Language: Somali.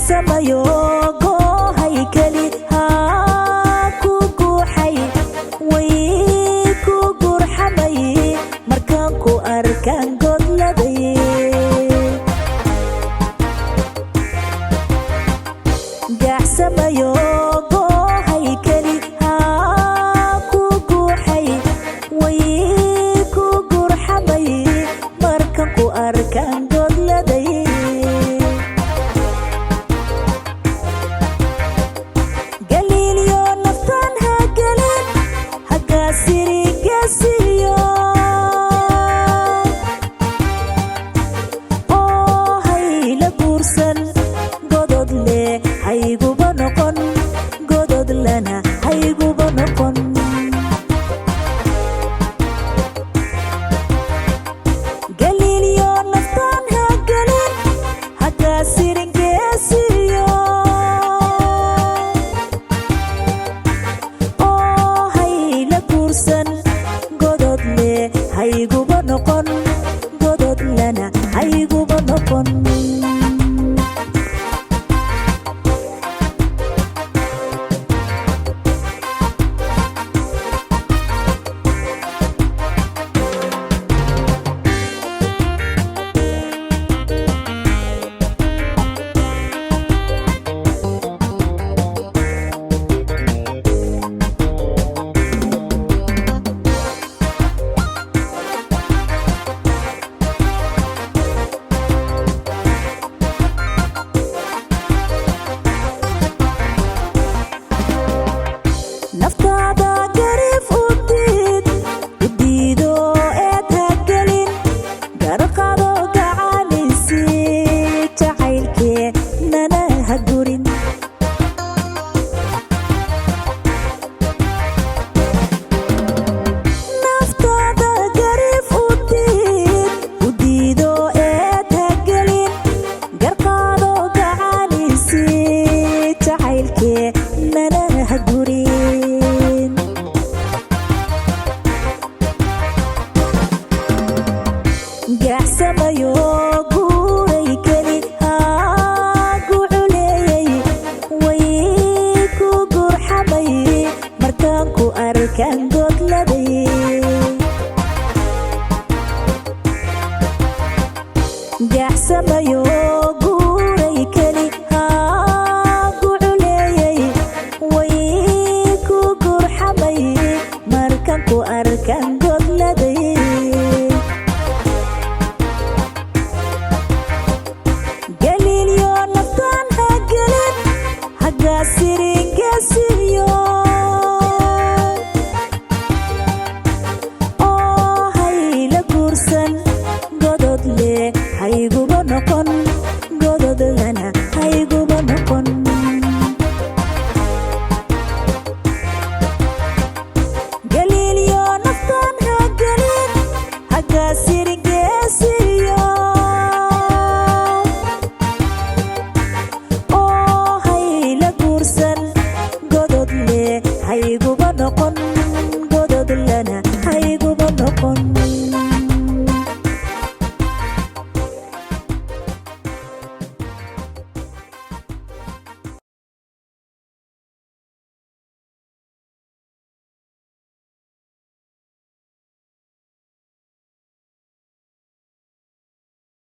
samayo goohay keli haa ku guuxay way ku gurxamay markaan ku arkaan godladay samayo goohay keli haa ku guuxay way ku gurxamay markaan ku arkaan godladay galiilyo naftaan ha gelin hagaasirigasiyo oo hayla guursan godod leh hayguba noqon godod lana hayguba noqon galiilyo naftaan ha gelin hagaasiringeesiyo oo hayla guursan godod leh hayguba noqon godod lana hayguba noqon naftaada gariif u diido eed ha gelin garqado gacanaysi jacaylkee nana ha gurin naftaada gariif u diido eed ha gelin garqado gacanaysi jacaylkee nana ha gurin samayo guuray keli haa guculeeyay way ku gurxamay markaan ku arkaan godladay samayo guuray keli haa guculeeyay way ku gurxamay markaan ku arkaan godladay galiilyo naftaan ha gelin hagaasiringesiyo oo hayla guursan godod leh hayguba